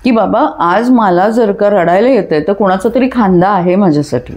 की बाबा आज मला जर का रडायला येतंय तर कोणाचा तरी खांदा आहे माझ्यासाठी,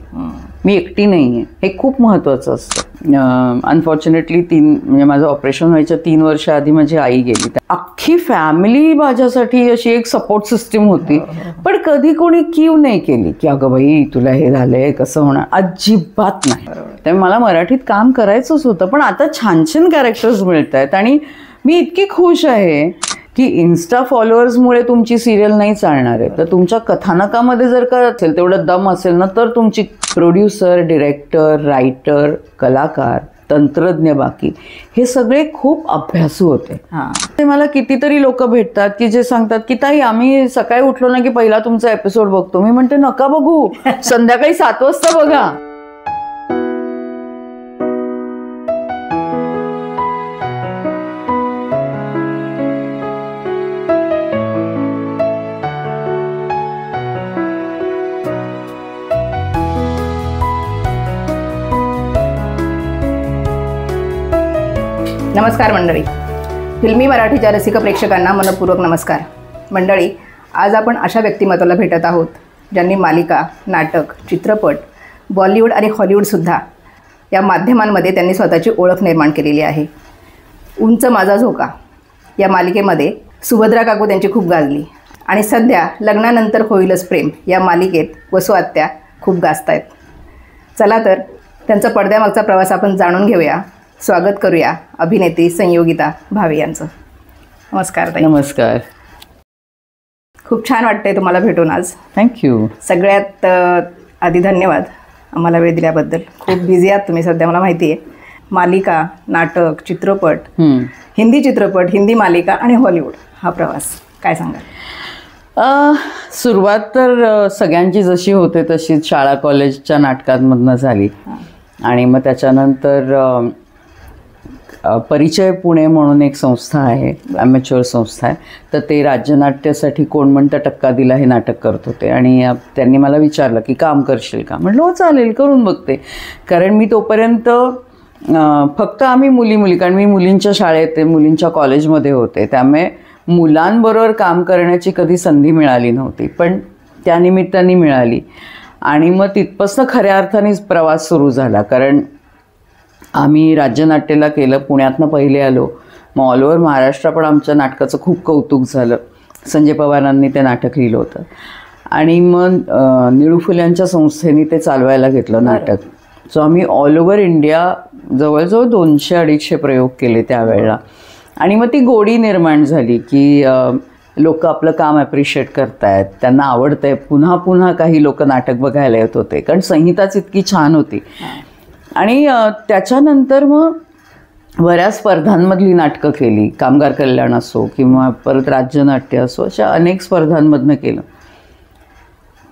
मी एकटी नाही आहे. हे खूप महत्त्वाचं असतं. अनफॉर्च्युनेटली म्हणजे माझं ऑपरेशन व्हायच्या 3 वर्ष आधी माझी आई गेली. अख्खी फॅमिली माझ्यासाठी अशी एक सपोर्ट सिस्टीम होती, पण कधी कोणी कीव नाही केली की अगं बाई तुला हे झालंय कसं होणार, अजिबात नाही. त्यामुळे मला मराठीत काम करायचंच होतं. पण आता छान छान कॅरेक्टर्स मिळत आहेत आणि मी इतकी खुश आहे की इन्स्टा फॉलोअर्समुळे तुमची सिरियल नाही चालणार आहे. तर तुमच्या कथानकामध्ये जर का असेल तेवढं दम असेल ना, तर तुमची प्रोड्युसर, डिरेक्टर, रायटर, कलाकार, तंत्रज्ञ बाकी हे सगळे खूप अभ्यासू होते. ते मला कितीतरी लोक भेटतात की जे सांगतात की ताई आम्ही सकाळी उठलो ना की पहिला तुमचा एपिसोड बघतो. मी म्हणते नका बघू, संध्याकाळी 7 वाजता बघा. नमस्कार मंडळी, फिल्मी मराठीच्या रसिक प्रेक्षकांना मनपूर्वक नमस्कार. मंडळी, आज आपण अशा व्यक्तिमत्वाला भेटत आहोत ज्यांनी मालिका, नाटक, चित्रपट, बॉलिवूड आणि हॉलिवूडसुद्धा या माध्यमांमध्ये त्यांनी स्वतःची ओळख निर्माण केलेली आहे. उंच माझा झोका या मालिकेमध्ये सुभद्रा काकू त्यांची खूप गाजली आणि सध्या लग्नानंतर होईलच प्रेम या मालिकेत वसू आत्या खूप गाजत आहेत. चला तर त्यांचा पडद्यामागचा प्रवास आपण जाणून घेऊया. स्वागत करूया अभिनेत्री संयोगिता भावे यांचं. नमस्कार ताई. नमस्कार. खूप छान वाटतंय तुम्हाला भेटून आज. थँक्यू. सगळ्यात आधी धन्यवाद आम्हाला वेळ दिल्याबद्दल. खूप बिझी आहात तुम्ही सध्या, मला माहिती आहे. मालिका, नाटक, चित्रपट, हिंदी चित्रपट, हिंदी मालिका आणि हॉलिवूड हा प्रवास काय सांगाल? सुरुवात तर सगळ्यांची जशी होते तशीच शाळा कॉलेजच्या नाटकांमधनं झाली आणि मग त्याच्यानंतर परिचय पुणे म्हणून एक संस्था आहे, ॲमेच्युअर संस्था आहे. तर ते राज्यनाट्यासाठी कोण म्हणतं टक्का दिला हे नाटक करत होते आणि त्यांनी मला विचारलं की काम करशील का. म्हटलं हो चालेल, करून बघते. कारण मी तोपर्यंत फक्त आम्ही मुली कारण मी मुलींच्या शाळेत, मुलींच्या कॉलेजमध्ये होते, त्यामुळे मुलांबरोबर काम करण्याची कधी संधी मिळाली नव्हती. पण त्यानिमित्ताने मिळाली आणि मग तिथपासून खऱ्या अर्थानेच प्रवास सुरू झाला. कारण आम्ही राज्यनाट्याला केलं, पुण्यातनं पहिले आलो, मग ऑल ओव्हर महाराष्ट्र पण आमच्या नाटकाचं खूप कौतुक झालं. संजय पवारांनी ते नाटक लिहिलं होतं आणि मग निळू फुल्यांच्या संस्थेने ते चालवायला घेतलं नाटक. सो आम्ही ऑल ओव्हर इंडिया जवळजवळ 200-250 प्रयोग केले त्यावेळेला. आणि मग ती गोडी निर्माण झाली की लोक आपलं काम ॲप्रिशिएट करतायत, त्यांना आवडतं आहे. पुन्हा पुन्हा काही लोक नाटक बघायला येत होते कारण संहिताच इतकी छान होती. आणि त्याच्यानंतर मग बऱ्याच स्पर्धांमधली नाटकं केली, कामगार कल्याण असो किंवा परत राज्यनाट्य असो, अशा अनेक स्पर्धांमधनं केलं.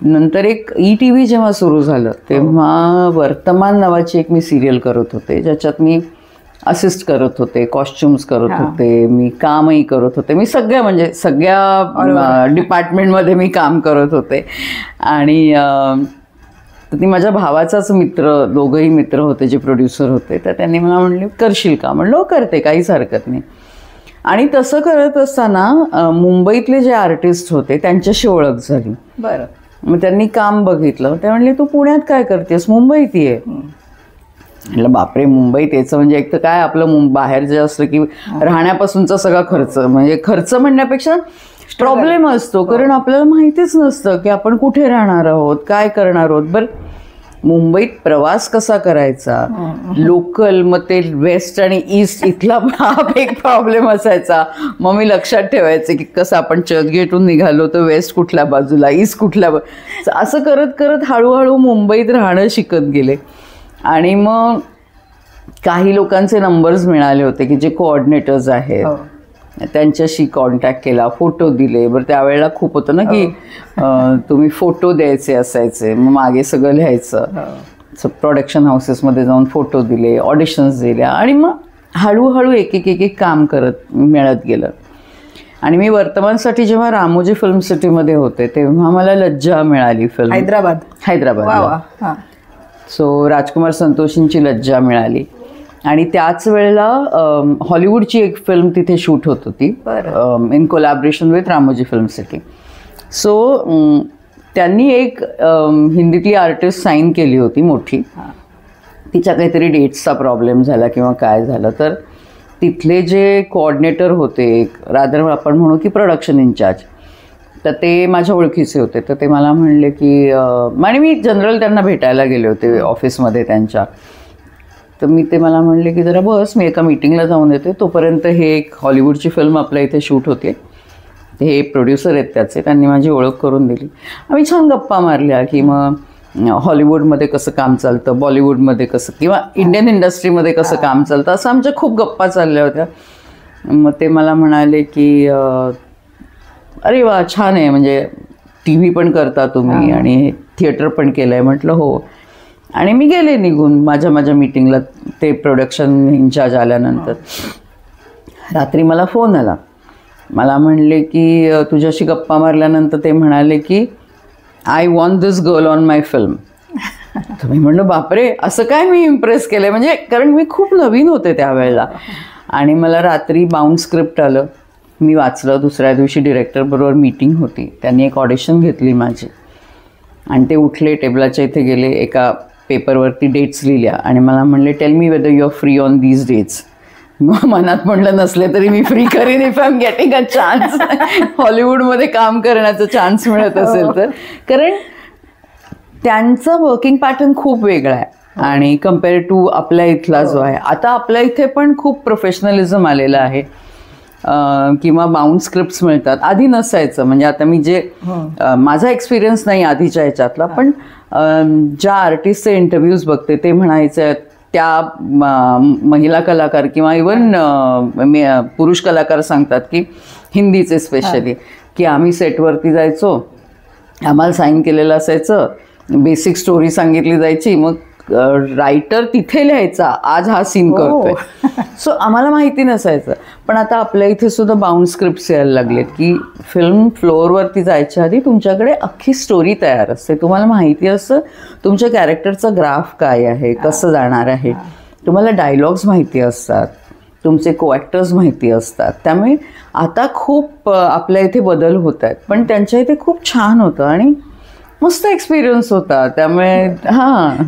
नंतर एक ETV जेव्हा सुरू झालं तेव्हा वर्तमान नावाची एक मी सिरियल करत होते, ज्याच्यात मी असिस्ट करत होते, कॉस्ट्युम्स करत होते, मी कामही करत होते. मी सगळ्या डिपार्टमेंटमध्ये मी काम करत होते. आणि ती माझ्या भावाचाच मित्र, दोघंही मित्र होते जे प्रोड्युसर होते. तर त्यांनी मला म्हणले करशील का. म्हणलं करते, काहीच हरकत नाही. आणि तसं करत असताना मुंबईतले जे आर्टिस्ट होते त्यांच्याशी ओळख झाली. बरं. मग त्यांनी काम बघितलं, ते म्हणले तू पुण्यात काय करतेस, मुंबईत ये. म्हटलं बापरे, मुंबईत यायचं म्हणजे एक तर काय आपलं बाहेर जे असलं की राहण्यापासूनचा सगळा खर्च, म्हणजे खर्च म्हणण्यापेक्षा प्रॉब्लेम असतो कारण आपल्याला माहितीच नसतं की आपण कुठे राहणार आहोत, काय करणार आहोत. बरं, मुंबईत प्रवास कसा करायचा, लोकल, मग ते वेस्ट आणि ईस्ट इथला एक प्रॉब्लेम असायचा. मग मी लक्षात ठेवायचे की कसं आपण चर्चगेटहून निघालो तर वेस्ट कुठल्या बाजूला, ईस्ट कुठल्या असं करत करत हळूहळू मुंबईत राहणं शिकत गेले. आणि मग काही लोकांचे नंबर्स मिळाले होते की जे कोऑर्डिनेटर्स आहेत, त्यांच्याशी कॉन्टॅक्ट केला, फोटो दिले. बरं, त्यावेळेला खूप होतं ना की तुम्ही फोटो द्यायचे असायचे, मग मागे सगळं लिहायचं. प्रोडक्शन हाऊसेसमध्ये जाऊन फोटो दिले, ऑडिशन्स दिल्या आणि मग हळूहळू एक एक काम करत मिळत गेलं. आणि मी वर्तमानसाठी जेव्हा रामोजी फिल्म सिटीमध्ये होते तेव्हा मला लज्जा मिळाली फिल्म, हैदराबाद. सो राजकुमार संतोषींची लज्जा मिळाली. आणि त्याच वेळेला हॉलिवूडची एक फिल्म तिथे शूट होत होती in collaboration with Ramoji film city. So त्यांनी एक हिंदीतली आर्टिस्ट साईन केली होती मोठी. तिच्या काहीतरी डेट्सचा प्रॉब्लेम झाला किंवा काय झालं, तर तिथले जे कोऑर्डिनेटर होते, रादर आपण म्हणू की प्रोडक्शन इन्चार्ज, तर ते माझ्या ओळखीचे होते. तर ते मला म्हणले की आणि मी जनरल त्यांना भेटायला गेले होते ऑफिसमध्ये त्यांच्या. तर ते मला म्हणले की जरा बस, मी एका मीटिंगला जाऊन येते, तोपर्यंत हे एक हॉलिवूडची फिल्म आपल्या इथे शूट होते. हे प्रोड्युसर आहेत त्याचे, त्यांनी माझी ओळख करून दिली. आम्ही छान गप्पा मारल्या की मग हॉलिवूडमध्ये कसं काम चालतं, बॉलिवूडमध्ये कसं, किंवा इंडियन इंडस्ट्रीमध्ये कसं काम चालतं, असं आमच्या खूप गप्पा चालल्या होत्या. मग ते मला म्हणाले की अरे वा, छान आहे, म्हणजे टी व्ही पण करता तुम्ही आणि थिएटर पण केलं आहे. म्हटलं हो. आणि मी गेले निघून माझ्या मीटिंगला. ते प्रोडक्शन इन्चार्ज आल्यानंतर रात्री मला फोन आला. मला म्हणले की तुझ्याशी गप्पा मारल्यानंतर ते म्हणाले की I want this girl on my film. तर मी म्हणलं बापरे, असं काय मी इम्प्रेस केलं, म्हणजे कारण मी खूप नवीन होते त्यावेळेला. आणि मला रात्री बाउंड स्क्रिप्ट आलं, मी वाचलं. दुसऱ्या दिवशी डिरेक्टरबरोबर मीटिंग होती, त्यांनी एक ऑडिशन घेतली माझी. आणि ते उठले, टेबलाच्या इथे गेले, एका पेपरवरती डेट्स लिहिल्या आणि मला म्हणले tell me whether you are free on these dates. मग मनात म्हटलं नसले तरी मी फ्री करीन if I am getting a chance, हॉलिवूडमध्ये काम करण्याचा चान्स मिळत असेल तर. कारण त्यांचं वर्किंग पॅटर्न खूप वेगळं आहे आणि कम्पेअर टू आपल्या इथला जो आहे. आता आपल्या इथे पण खूप प्रोफेशनलिझम आलेलं आहे किंवा बाउंड स्क्रिप्ट्स मिळतात. आधी नसायचं. म्हणजे आता मी जे माझा एक्सपिरियन्स नाही आधीच्या ह्याच्यातला, पण ज्या आर्टिस्टचे इंटरव्ह्यूज बघते ते म्हणायचे, त्या महिला कलाकार किंवा इवन पुरुष कलाकार सांगतात की हिंदीचे स्पेशली, की आम्ही सेटवरती जायचो, आम्हाला साईन केलेलं असायचं, बेसिक स्टोरी सांगितली जायची, मग रायटर तिथे लिहायचा आज हा सीन करतोय. सो आम्हाला माहिती नसायचं. पण आता आपल्या इथे सुद्धा बाउंड स्क्रिप्ट्स यायला लागलेत की फिल्म फ्लोअरवरती जायच्या आधी तुमच्याकडे अख्खी स्टोरी तयार असते. तुम्हाला माहिती असतं तुमच्या कॅरेक्टरचा ग्राफ काय आहे, कसं जाणार आहे, तुम्हाला डायलॉग्स माहिती असतात, तुमचे को ॲक्टर्स माहिती असतात. त्यामुळे आता खूप आपल्या इथे बदल होत आहेत, पण त्यांच्या इथे खूप छान होतं आणि मस्त एक्सपिरियन्स होता. त्यामुळे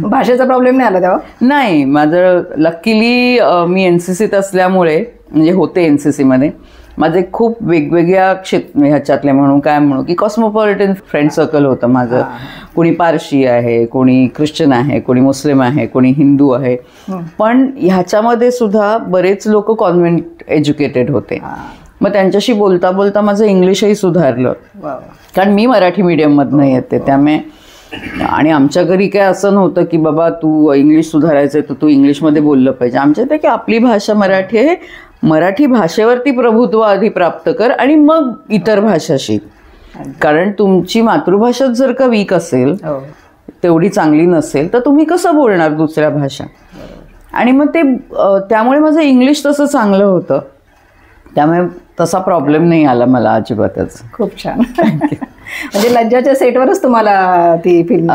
भाषेचा प्रॉब्लेम नाही आला तेव्हा? नाही, माझं लकीली मी NCCत असल्यामुळे, म्हणजे होते NCCमध्ये, माझे खूप वेगवेगळ्या ह्याच्यातले म्हणून काय म्हणू की कॉस्मोपॉलिटन फ्रेंड सर्कल होतं माझं. कोणी पारशी आहे, कोणी ख्रिश्चन आहे, कोणी मुस्लिम आहे, कोणी हिंदू आहे. पण ह्याच्यामध्ये सुद्धा बरेच लोक कॉन्व्हेंट एज्युकेटेड होते. मग त्यांच्याशी बोलता बोलता माझं इंग्लिशही सुधारलं, कारण मी मराठी मीडियममधनं येते. त्यामुळे आणि आमच्या घरी काय असं नव्हतं की बाबा तू इंग्लिश सुधारायचं तर तू इंग्लिशमध्ये बोललं पाहिजे. आमच्या इथे की आपली भाषा मराठी आहे, मराठी भाषेवरती प्रभुत्व आधी प्राप्त कर आणि मग इतर भाषा शिक. कारण तुमची मातृभाषाच जर का वीक असेल, तेवढी चांगली नसेल, तर तुम्ही कसं बोलणार दुसऱ्या भाषा. आणि मग ते त्यामुळे माझं इंग्लिश तसं चांगलं होतं, त्यामुळे तसा प्रॉब्लेम नाही आला मला अजिबातच. खूप छान. म्हणजे लज्जाच्या सेटवरच तुम्हाला ती फिल्म?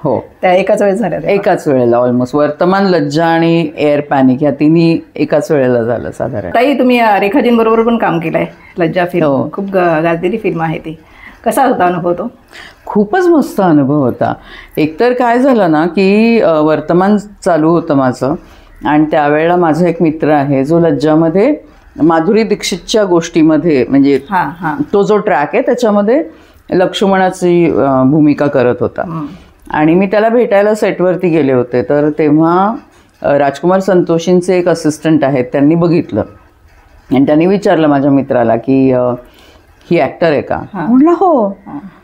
हो, त्या एकाच वेळेस झाल्या? एकाच वेळेला ऑलमोस्ट. वर्तमान, लज्जा आणि एअर पॅनिक ह्या तिन्ही एकाच वेळेला झालं साधारण. ताई, तुम्ही रेखाजींबरोबर पण काम केलंय. लज्जा फिल्म खूप गाजलेली फिल्म आहे ती. कसा होता अनुभव तो? खूपच मस्त अनुभव होता. एकतर काय झालं ना की वर्तमान चालू होतं माझं, आणि त्यावेळेला माझा एक मित्र आहे जो लज्जामध्ये माधुरी दीक्षितच्या गोष्टीमध्ये, म्हणजे तो जो ट्रॅक आहे त्याच्यामध्ये लक्ष्मणाची भूमिका करत होता. आणि मी त्याला भेटायला सेटवरती गेले होते. तर तेव्हा राजकुमार संतोषींचे एक असिस्टंट आहेत, त्यांनी बघितलं आणि त्यांनी विचारलं माझ्या मित्राला की ही ॲक्टर आहे का? म्हटलं हो.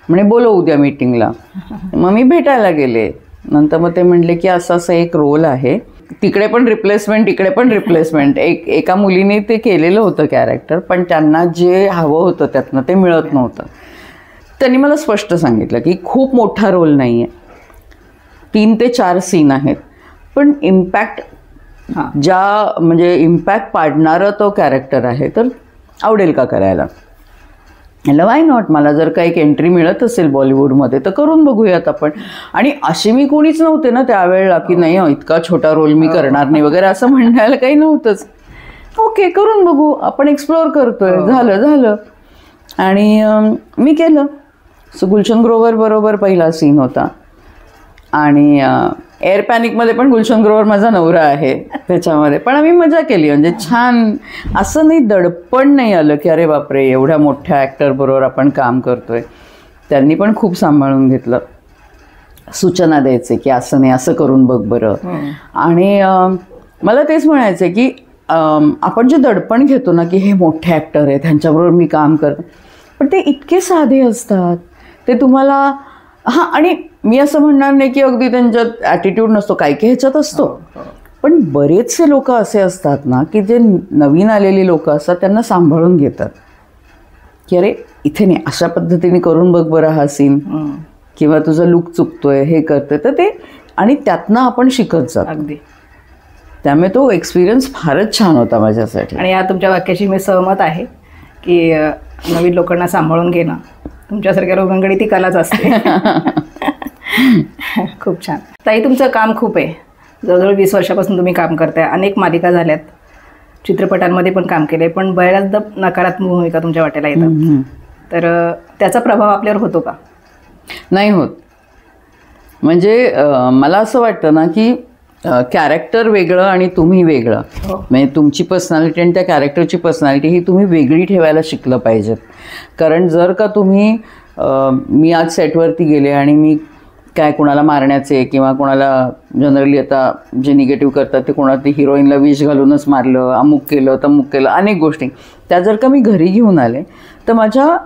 म्हणे बोलव उद्या मीटिंगला. मग मी भेटायला गेले. नंतर मग ते म्हणले की असं एक रोल आहे, तिकडे पण रिप्लेसमेंट, इकडे पण रिप्लेसमेंट. एका मुलीने ते केलेलं होतं कॅरेक्टर, पण त्यांना जे हवं होतं त्यातनं ते मिळत नव्हतं. त्यांनी मला स्पष्ट सांगितलं की खूप मोठा रोल नाही आहे, 3 ते 4 सीन आहेत, पण इम्पॅक्ट म्हणजे इम्पॅक्ट पाडणारा तो कॅरेक्टर आहे, तर आवडेल का करायला? म्हटलं वाय नॉट, मला जर का एक एंट्री मिळत असेल बॉलिवूडमध्ये तर करून बघूयात आपण. आणि अशी मी कोणीच नव्हते ना त्यावेळेला की नाही इतका छोटा रोल मी करणार नाही वगैरे असं म्हणायला काही नव्हतंच. ओके, करून बघू, आपण एक्सप्लोअर करतोय. झालं. आणि मी केलं. सो गुलशन ग्रोवर बरोबर पहिला सीन होता. आणि एअर पॅनिकमध्ये पण गुलशन ग्रोवर माझा नवरा आहे त्याच्यामध्ये. पण आम्ही मजा केली, म्हणजे छान. असं नाही, दडपण नाही आलं की अरे बापरे एवढ्या मोठ्या ॲक्टरबरोबर आपण काम करतोय. त्यांनी पण खूप सांभाळून घेतलं, सूचना द्यायचे की असं नाही, असं करून बघ बरं. आणि मला तेच म्हणायचं आहे की आपण जे दडपण घेतो ना की हे मोठे ॲक्टर आहेत, त्यांच्याबरोबर मी काम करतो, पण ते इतके साधे असतात. ते तुम्हाला हां, आणि मी असं म्हणणार नाही की अगदी त्यांच्यात ॲटिट्यूड नसतो, काही काही ह्याच्यात असतो. पण बरेचसे लोक असे असतात ना की जे नवीन आलेली लोक असतात त्यांना सांभाळून घेतात की अरे इथे नाही, अशा पद्धतीने करून बघ बरं हा सीन, किंवा तुझा लुक चुकतोय, हे करतोय. तर ते, आणि त्यातनं आपण शिकत जातो. अगदी. त्यामुळे तो एक्सपिरियन्स फारच छान होता माझ्यासाठी. आणि या तुमच्या वाक्याशी मी सहमत आहे की नवीन लोकांना सांभाळून घेणं तुमच्यासारख्या लोकांकडे ती कलाच असते. खूप छान. ताई, तुमचं काम खूप आहे. जवळजवळ 20 वर्षापासून तुम्ही काम करताय. अनेक मालिका झाल्यात, चित्रपटांमध्ये पण काम केलं आहे, पण बऱ्याचदा नकारात्मक भूमिका तुमच्या वाट्याला येतात. तर त्याचा प्रभाव आपल्यावर होतो का? नाही होत. म्हणजे मला असं वाटतं ना की कॅरेक्टर वेगळं आणि तुम्ही वेगळं. म्हणजे तुमची पर्सनॅलिटी आणि त्या कॅरेक्टरची पर्सनॅलिटी ही तुम्ही वेगळी ठेवायला शिकलं पाहिजेत. कारण जर का तुम्ही मी आज सेटवरती गेले आणि मी काय कोणाला मारण्याचे किंवा कोणाला जनरली आता जे निगेटिव्ह करतात ते कोणाला हिरोईनला विष घालूनच मारलं, अमुक केलं तमुक केलं, अनेक गोष्टी, त्या जर का मी घरी घेऊन आले तर माझ्या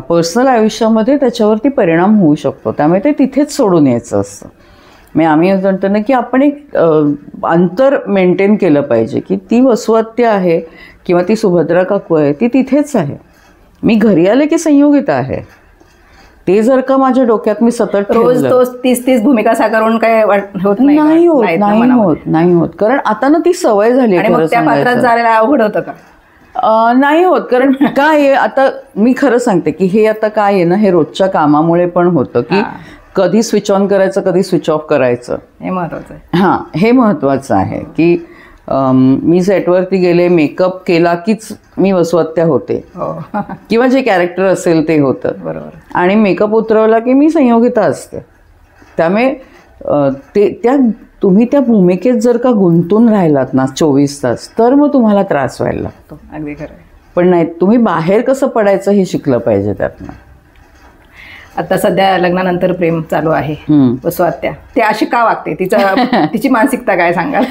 पर्सनल आयुष्यामध्ये त्याच्यावरती परिणाम होऊ शकतो. त्यामुळे ते तिथेच सोडून यायचं असतं. म्हणजे आम्ही म्हणतो ना की आपण एक अंतर मेंटेन केलं पाहिजे की ती वसुहत्य आहे किंवा ती सुभद्रा काकू आहे, ती तिथेच आहे. मी घरी आले की संयोगिता आहे. ते जर का माझ्या डोक्यात मी सतत रोज तोच 30 भूमिका साकारून काय होत नाही? नाही होत. कारण आता ना ती सवय झाली. आणि मग त्या पात्रात जायला अवघड होतं का? नाही होत. कारण काय आहे, आता मी खरं सांगते की हे आता काय आहे ना, हे रोजच्या कामामुळे पण होतं की कधी स्विच ऑन करायचं, कधी स्विच ऑफ करायचं, हे महत्त्वाचं आहे. हां, हे महत्त्वाचं आहे की मी सेटवरती गेले, मेकअप केला कीच मी वसुहत्या होते किंवा जे कॅरेक्टर असेल ते होतं. बरोबर. आणि मेकअप उतरवला की मी संयोगिता असते. त्यामुळे तुम्ही त्या भूमिकेत जर का गुंतून राहिलात ना 24 तास, तर मग तुम्हाला त्रास व्हायला लागतो. अगदी खरं. पण नाही, तुम्ही बाहेर कसं पडायचं हे शिकलं पाहिजे त्यातनं. आता सध्या लग्नानंतर प्रेम चालू आहे वसुहत्या, ते अशी का वागते? तिची मानसिकता काय सांगाल?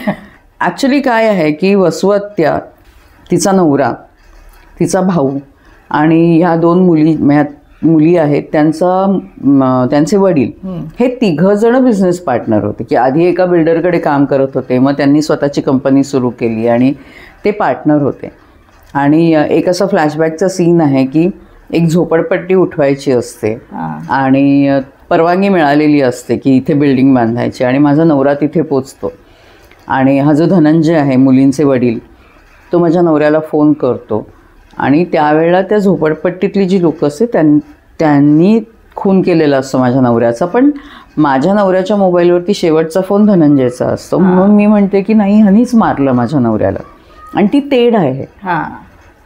ॲक्च्युली काय आहे की वसुहत्या, तिचा नवरा, तिचा भाऊ आणि ह्या 2 मुली आहेत, त्यांचे वडील हे 3 जण बिझनेस पार्टनर होते. की आधी एका बिल्डरकडे काम करत होते, मग त्यांनी स्वतःची कंपनी सुरू केली आणि ते पार्टनर होते. आणि एक असा फ्लॅशबॅकचा सीन आहे की एक झोपडपट्टी उठवायची असते आणि परवानगी मिळालेली असते की इथे बिल्डिंग बांधायची, आणि माझा नवरा तिथे पोचतो. आणि हा जो धनंजय आहे, मुलींचे वडील, तो माझ्या नवऱ्याला फोन करतो. आणि त्यावेळेला त्या झोपडपट्टीतली जी लोकं असते त्यांनी खून केलेला असतो माझ्या नवऱ्याचा. पण माझ्या नवऱ्याच्या मोबाईलवरती शेवटचा फोन धनंजयचा असतो. म्हणून मी म्हणते की नाही, ह्यानीच मारलं माझ्या नवऱ्याला. आणि ती तेढ आहे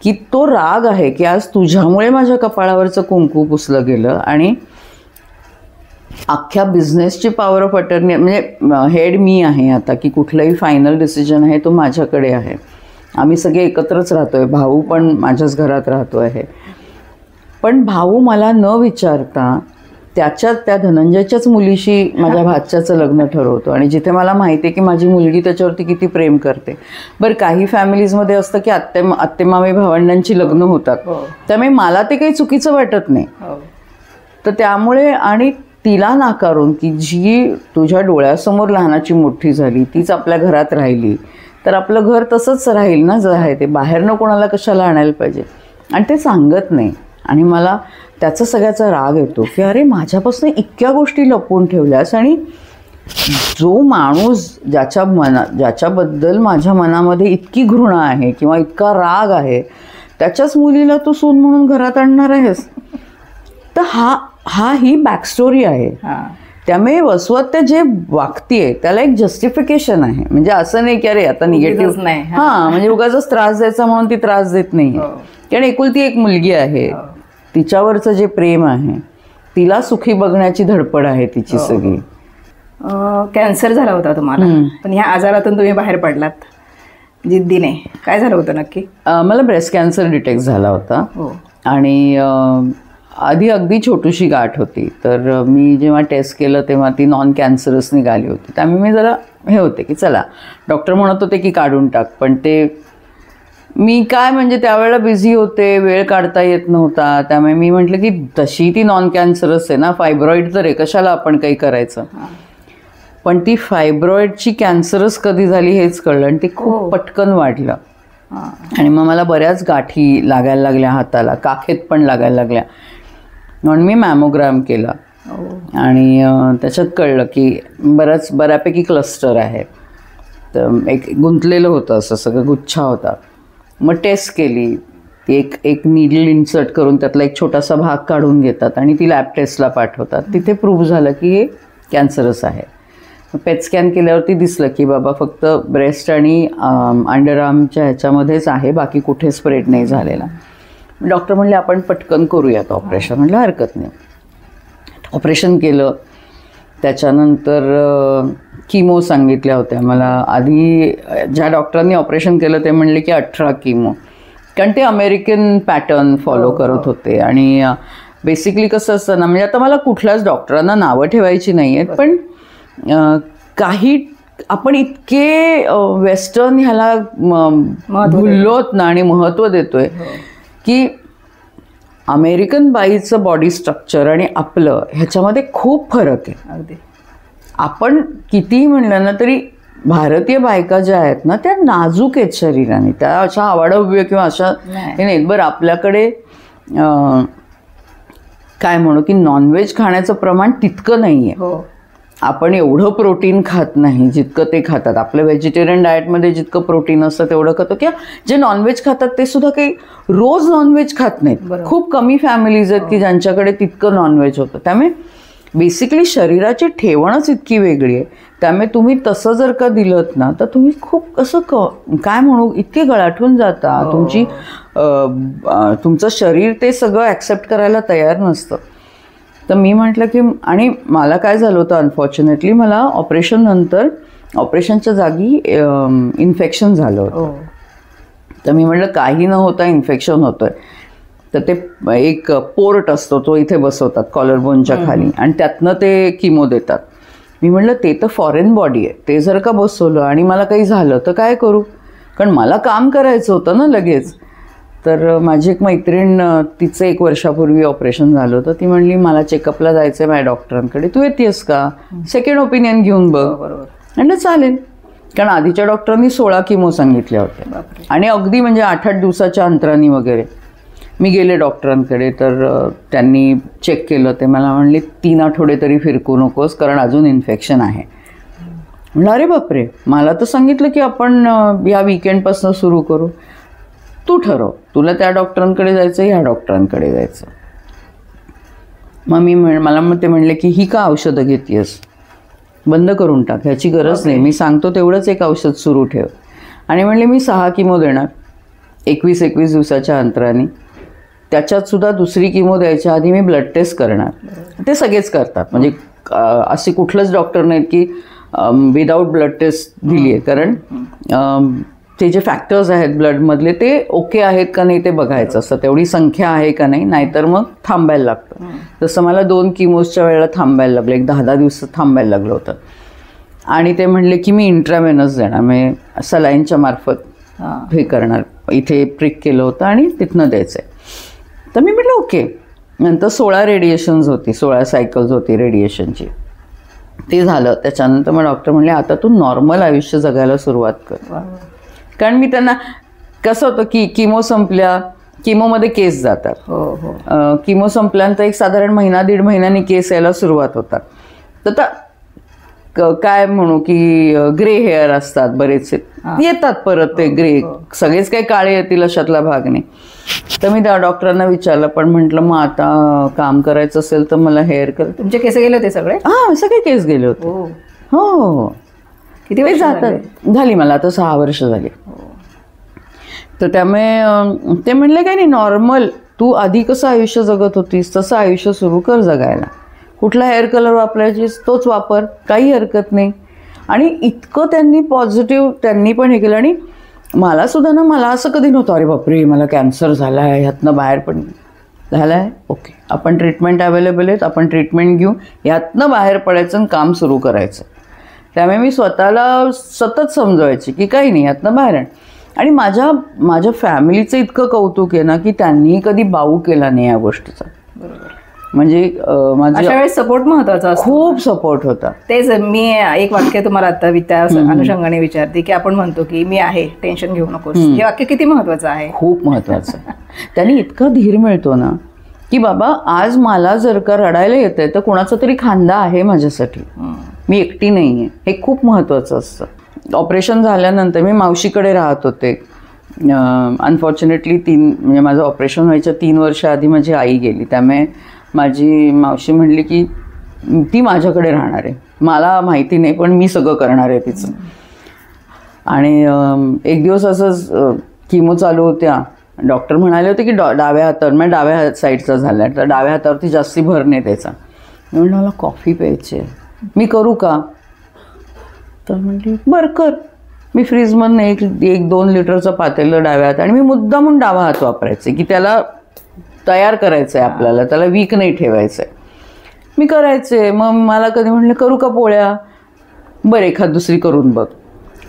की तो राग आहे की आज तुझ्यामुळे माझ्या कपाळावरचं कुंकू पुसलं गेलं. आणि अख्ख्या बिझनेसची पॉवर ऑफ अटर्नी, म्हणजे हेड मी आहे आता, की कुठलंही फायनल डिसिजन आहे तो माझ्याकडे आहे. आम्ही सगळे एकत्रच राहतो आहे, भाऊ पण माझ्याच घरात राहतो आहे. पण भाऊ मला न विचारता त्या धनंजयच्याच मुलीशी माझ्या भाच्याचं लग्न ठरवतो. आणि जिथे मला माहिती आहे की माझी मुलगी त्याच्यावरती किती प्रेम करते. बरं, काही फॅमिलीजमध्ये असतं की आत्तेमामे भावंडांची लग्न होतात, त्यामुळे मला ते काही चुकीचं वाटत नाही. तर त्यामुळे, आणि तिला नाकारून की जी तुझ्या डोळ्यासमोर लहानाची मोठी झाली, तीच आपल्या घरात राहिली, तर आपलं घर तसंच राहील ना जे आहे ते. बाहेरनं कोणाला कशाला आणायला पाहिजे. आणि ते सांगत नाही. आणि मला त्याचा सगळ्याचा राग येतो की अरे, माझ्यापासून इतक्या गोष्टी लपवून ठेवल्यास. आणि जो माणूस ज्याच्याबद्दल माझ्या मनामध्ये इतकी घृणा आहे किंवा इतका राग आहे, त्याच्याच मुलीला तू सून म्हणून घरात आणणार आहेस. तर ही बॅकस्टोरी आहे. त्यामुळे वसुहत्या जे वागतीये त्याला एक जस्टिफिकेशन आहे. म्हणजे असं नाही की अरे आता निगेटिव्ह नाही, म्हणजे उगाचच त्रास द्यायचा म्हणून ती त्रास देत नाही. कारण एकुलती एक मुलगी आहे, तिच्यावरचं जे प्रेम आहे तिला सुखी बघण्याची धडपड आहे तिची सगळी. कॅन्सर झाला होता तुम्हाला, पण ह्या आजारातून तुम्ही बाहेर पडलात जिद्दीने. काय झालं होतं नक्की? मला ब्रेस्ट कॅन्सर डिटेक्ट झाला होता. आणि आधी अगदी छोटीशी गाठ होती. तर मी जेव्हा टेस्ट केलं तेव्हा ती नॉन कॅन्सरस निघाली होती. त्यामुळे मी जरा हे होते की चला, डॉक्टर म्हणत होते की काढून टाक, पण ते मी काय म्हणजे त्यावेळेला बिझी होते, वेळ काढता येत नव्हता. त्यामुळे मी म्हटलं की तशी ती नॉन कॅन्सरस आहे ना, फायब्रॉईड तर आहे, कशाला आपण काही करायचं. पण ती फायब्रॉईडची कॅन्सरस कधी झाली हेच कळलं आणि ते खूप पटकन वाढलं. आणि मग मला बऱ्याच गाठी लागायला लागल्या हाताला, काखेत पण लागायला लागल्या. म्हणून मी मॅमोग्राम केला आणि त्याच्यात कळलं की बऱ्यापैकी क्लस्टर आहे. तर एक गुंतलेलं होतं, असं सगळं गुच्छा होता. मग टेस्ट केली. ती एक नीडल इन्सर्ट करून त्यातला एक छोटासा भाग काढून घेतात आणि ती लॅब टेस्टला पाठवतात. तिथे प्रूव्ह झालं की हे कॅन्सरस आहे. पेट स्कॅन केल्यावरती दिसलं की बाबा फक्त ब्रेस्ट आणि अंडरआर्मच्या ह्याच्यामध्येच आहे, बाकी कुठे स्प्रेड नाही झालेला. डॉक्टर म्हणले आपण पटकन करूयात ऑपरेशन. म्हटलं हरकत नाही. ऑपरेशन केलं. त्याच्यानंतर किमो सांगितल्या होत्या मला. आधी ज्या डॉक्टरांनी ऑपरेशन केलं ते म्हणले की 18 किमो, कारण ते अमेरिकन पॅटर्न फॉलो करत होते. आणि बेसिकली कसं असतं ना, म्हणजे आता मला कुठल्याच डॉक्टरांना नावं ठेवायची नाही आहेत, पण काही आपण इतके वेस्टर्न ह्याला भुललोत ना आणि महत्त्व देतोय की अमेरिकन बाईचं बॉडी स्ट्रक्चर आणि आपलं ह्याच्यामध्ये खूप फरक आहे. अगदी आपण कितीही म्हणलं ना तरी भारतीय बायका ज्या आहेत ना त्या नाजूक आहेत शरीराने, त्या अशा आवाढव्य किंवा अशा हे नाहीत. बरं आपल्याकडे काय म्हणू की नॉनव्हेज खाण्याचं प्रमाण तितकं नाही आहे. आपण एवढं प्रोटीन खात नाही जितकं ते खातात. आपलं व्हेजिटेरियन डाएटमध्ये जितकं प्रोटीन असतं तेवढं खातो. किंवा जे नॉनव्हेज खातात ते सुद्धा काही रोज नॉनव्हेज खात नाहीत. खूप कमी फॅमिलीज आहेत की ज्यांच्याकडे तितकं नॉनव्हेज होतं. त्यामुळे बेसिकली शरीराची ठेवणच इतकी वेगळी आहे. त्यामुळे तुम्ही तसं जर का दिलं ना तर तुम्ही खूप असं काय म्हणू इतके गळाठून जाता. तुमचं शरीर ते सगळं ॲक्सेप्ट करायला तयार नसतं. तर मी म्हटलं की आणि मला काय झालं होतं अनफॉर्च्युनेटली, मला ऑपरेशन नंतर ऑपरेशनच्या जागी इन्फेक्शन झालं होतं. तर मी म्हटलं काही न होता इन्फेक्शन होतं आहे. तर ते एक पोर्ट असतो तो इथे बसवतात कॉलरबोनच्या खाली आणि त्यातनं ते किमो देतात. मी म्हटलं ते तर फॉरेन बॉडी आहे, ते जर का बसवलं आणि मला काही झालं तर काय करू, कारण मला काम करायचं होतं ना लगेच. तर माझी एक मैत्रीण, तिचं 1 वर्षापूर्वी ऑपरेशन झालं होतं. ती म्हणली मला चेकअपला जायचं आहे माझ्या डॉक्टरांकडे, तू येतेस का, सेकंड ओपिनियन घेऊन बघ. म्हणलं चालेल, कारण आधीच्या डॉक्टरांनी 16 किमो सांगितल्या होत्या आणि अगदी म्हणजे 8-8 दिवसाच्या अंतराने वगैरे. मी गेले डॉक्टरांकडे तर त्यांनी चेक केलं. ते मला म्हणले 3 आठवडे तरी फिरकू नकोस कारण अजून इन्फेक्शन आहे. म्हणलं अरे बापरे, मला तर सांगितलं की आपण या विकेंडपासून सुरू करू. तू ठरव, तुला त्या डॉक्टरांकडे जायचं ह्या डॉक्टरांकडे जायचं. मग मला ते म्हणले की ही का औषधं घेतेस, बंद करून टाक, ह्याची गरज नाही, मी सांगतो तेवढंच एक औषध सुरू ठेव. आणि म्हणले मी 6 किमो देणार 21-21 दिवसाच्या अंतराने. त्याच्यातसुद्धा दुसरी किमो द्यायच्या आधी मी ब्लड टेस्ट करणार. ते सगळेच करतात, म्हणजे असे कुठलंच डॉक्टर नाहीत की विदाऊट ब्लड टेस्ट दिली आहे. कारण ते जे फॅक्टर्स आहेत ब्लडमधले ते ओके आहेत का नाही ते बघायचं असतं, तेवढी संख्या आहे का नाही, नाहीतर मग थांबायला लागतं. जसं मला 2 किमोजच्या वेळेला थांबायला लागलं, एक 10-10 दिवस थांबायला लागलं होतं. आणि ते म्हणले की मी इंट्रावेनस देणार, म्हणजे सलाईनच्या मार्फत हे करणार. इथे प्रिक केलं होतं आणि तिथनं द्यायचं आहे. तर मी म्हटलं ओके. नंतर 16 रेडिएशन्स होती, 16 सायकल्स होती रेडिएशनची. ते झालं. त्याच्यानंतर मग डॉक्टर म्हणले आता तू नॉर्मल आयुष्य जगायला सुरुवात कर. कारण मी त्यांना कसं होतं की किमो संपल्या, किमोमध्ये केस जातात. किमो संपल्यानंतर एक साधारण 1-1.5 महिन्यांनी केस यायला सुरुवात होतात. तर काय म्हणू की ग्रे हेअर असतात बरेचसे, येतात परत ते ग्रे, सगळेच काही काळे येतील अशातला भाग नाही. तर मी त्या डॉक्टरांना विचारलं, पण म्हटलं मग आता काम करायचं असेल तर मला हेअर कर. तुमचे केस गेले होते सगळे? हां, सगळे केस गेले होते. हो. किती वेळ जातात झाली मला आता 6 वर्ष झाली. तर त्यामुळे ते म्हणले काय नाही, नॉर्मल तू आधी कसं आयुष्य जगत होतीस तसं आयुष्य सुरू कर जगायला. कुठला हेअर कलर वापरायचीस तोच वापर, काही हरकत नाही. आणि इतकं त्यांनी पॉझिटिव्ह त्यांनी पण हे केलं. आणि मला सुद्धा ना, मला असं कधी नव्हतं अरे बापरे मला कॅन्सर झाला आहे, ह्यातनं बाहेर पण झालं आहे, ओके आपण ट्रीटमेंट अवेलेबल आहेत, आपण ट्रीटमेंट घेऊ, ह्यातनं बाहेर पडायचं आणि काम सुरू करायचं. त्यामुळे मी स्वतःला सतत समजवायची की काही नाही, यातनं बाहेर आहे. आणि माझ्या फॅमिलीचं इतकं कौतुक आहे ना की त्यांनी कधी बाऊ केला नाही या गोष्टीचा. म्हणजे माझ्या सपोर्ट महत्वाचा असतो, खूप सपोर्ट होता. तेच मी एक वाक्य तुम्हाला आता त्या अनुषंगाने विचारते की आपण म्हणतो की मी आहे, टेन्शन घेऊ नकोस, हे वाक्य किती महत्वाचं आहे? खूप महत्वाचं आहे. त्यांनी इतका धीर मिळतो ना की बाबा आज मला जर का रडायला येतंय तर कोणाचा तरी खांदा आहे माझ्यासाठी, मी एकटी नाही आहे. हे खूप महत्त्वाचं असतं. ऑपरेशन झाल्यानंतर मी मावशीकडे राहत होते. अनफॉर्च्युनेटली म्हणजे माझं ऑपरेशन व्हायच्या 3 वर्ष आधी माझी आई गेली. त्यामुळे माझी मावशी म्हणली की ती माझ्याकडे राहणार आहे, मला माहिती नाही पण मी सगळं करणार आहे तिचं. आणि एक दिवस असंच किमो चालू होत्या, डॉक्टर म्हणाले होते की डाव्या हातावर, म्हणजे डाव्या साईडचा झाला आहे तर डाव्या हातावरती जास्ती भर नाही त्याचा. मी म्हणलं मला कॉफी प्यायची आहे, मी करू का? तर म्हटली बरं कर. मी फ्रीजमधून 1-2 लिटरचं पातेलं डाव्या हात, आणि मी मुद्दामून डावा हात वापरायचे की त्याला तयार करायचं आहे आपल्याला, त्याला वीक नाही ठेवायचं आहे. मी करायचे. मग मला कधी म्हटलं करू का पोळ्या, बरं एखाद दुसरी करून बघ.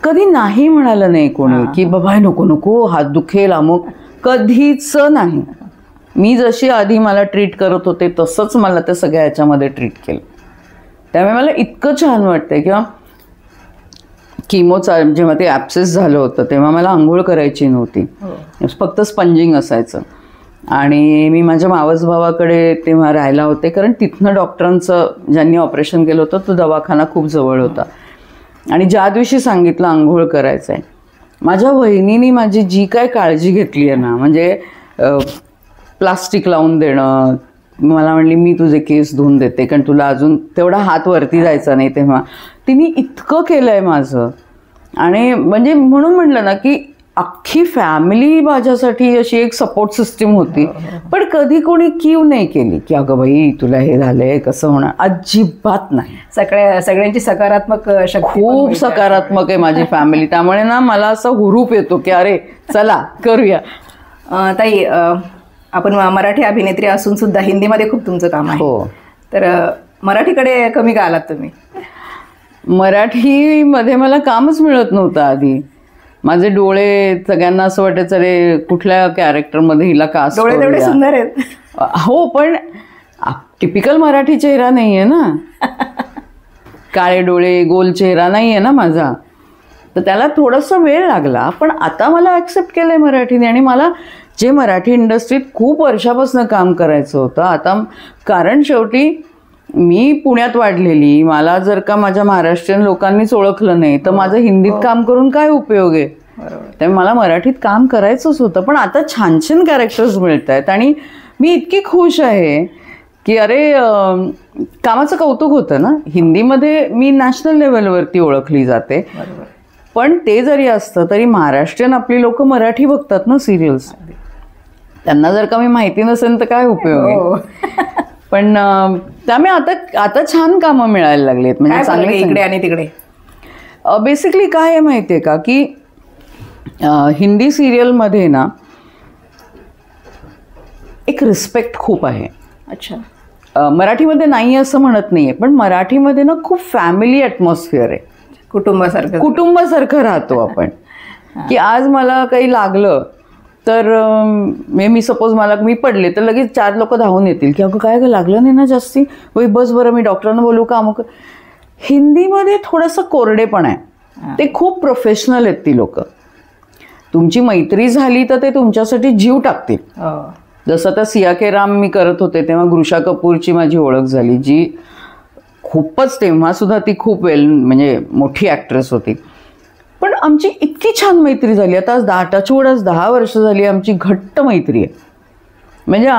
कधी नाही म्हणालं नाही कोणी की बाबा नको नको हात दुखेल अमुक, कधीच नाही. मी जशी आधी मला ट्रीट करत होते तसंच मला त्या सगळ्या ह्याच्यामध्ये ट्रीट केलं. त्यामुळे मला इतकं छान वाटतंय. किंवा किमोचा जेव्हा ते ॲप्सेस झालं होतं तेव्हा मला आंघोळ करायची नव्हती, फक्त स्पंजिंग असायचं. आणि मी माझ्या मावस भावाकडे तेव्हा राहायला होते, कारण तिथनं डॉक्टरांचं ज्यांनी ऑपरेशन केलं होतं तो दवाखाना खूप जवळ होता. आणि ज्या दिवशी सांगितलं आंघोळ करायचं आहे, माझ्या वहिनीने माझी जी काय काळजी घेतली आहे ना, म्हणजे प्लास्टिक लावून देणं, मला म्हणली मी तुझे केस धुवून देते कारण तुला अजून तेवढा हात वरती जायचा नाही, तेव्हा तिने इतकं केलं आहे माझं. आणि म्हणजे म्हणून म्हटलं ना की अख्खी फॅमिली माझ्यासाठी अशी एक सपोर्ट सिस्टीम होती. पण कधी कोणी कीव नाही केली की अगं बाई तुला हे झालंय कसं होणार, अजिबात नाही. सगळ्यांची सकारात्मक शक्ती खूप सकारात्मक आहे माझी फॅमिली. त्यामुळे ना मला असा हुरूप येतो की अरे चला करूया. ताई, आपण मराठी अभिनेत्री असून सुद्धा हिंदीमध्ये खूप तुमचं काम आहे. हो. तर मराठीकडे कमी का आलात तुम्ही? मराठीमध्ये मला कामच मिळत नव्हतं आधी. माझे डोळे सगळ्यांना असं वाटायचं रे कुठल्या कॅरेक्टरमध्ये हिला कास्ट. डोळे तेवढे सुंदर आहेत. हो, पण टिपिकल मराठी चेहरा नाही आहे ना, काळे डोळे गोल चेहरा नाही आहे ना माझा, तर त्याला थोडासा वेळ लागला. पण आता मला ॲक्सेप्ट केलं आहे मराठीने. आणि मला जे मराठी इंडस्ट्रीत खूप वर्षापासून काम करायचं होतं आता, कारण शेवटी मी पुण्यात वाढलेली, मला जर का माझ्या महाराष्ट्रीयन लोकांनीच ओळखलं नाही तर माझं हिंदीत काम करून काय उपयोग आहे. त्यामुळे मला मराठीत काम करायचंच होतं. पण आता छान छान कॅरेक्टर्स मिळत आहेत आणि मी इतकी खुश आहे की अरे कामाचं कौतुक होतं ना. हिंदीमध्ये मी नॅशनल लेवलवरती ओळखली जाते, पण ते जरी असतं तरी महाराष्ट्रीयन आपली लोक मराठी बघतात ना सिरियल्स. त्यांना जर का मी माहिती नसेल तर काय उपयोग आहे. पण त्यामुळे आता छान कामं मिळायला लागलेत. म्हणजे चांगले इकडे आणि तिकडे. बेसिकली काय आहे माहिती आहे का की हिंदी सिरियलमध्ये ना एक रिस्पेक्ट खूप आहे. अच्छा. मराठीमध्ये नाही असं म्हणत नाही आहे, पण मराठीमध्ये ना खूप फॅमिली ॲटमॉस्फिअर आहे. कुटुंबासारखं राहतो आपण. की आज मला काही लागलं तर मी सपोज मी पडले तर लगेच 4 लोक धावून येतील की अगं काय लागलं नाही ना जास्ती, वय बस बरं मी डॉक्टरांना बोलू का अमुक. हिंदीमध्ये थोडंसं कोरडेपण आहे. ते खूप प्रोफेशनल आहेत ती लोक. तुमची मैत्री झाली तर ते तुमच्यासाठी जीव टाकतील. जसं आता सिया के राम मी करत होते तेव्हा गृषा कपूरची माझी ओळख झाली, जी खूपच तेव्हासुद्धा ती खूप म्हणजे मोठी ॲक्ट्रेस होती. पण आमची इतकी छान मैत्री झाली. आता आज 10 वर्ष झाली आमची घट्ट मैत्री आहे. म्हणजे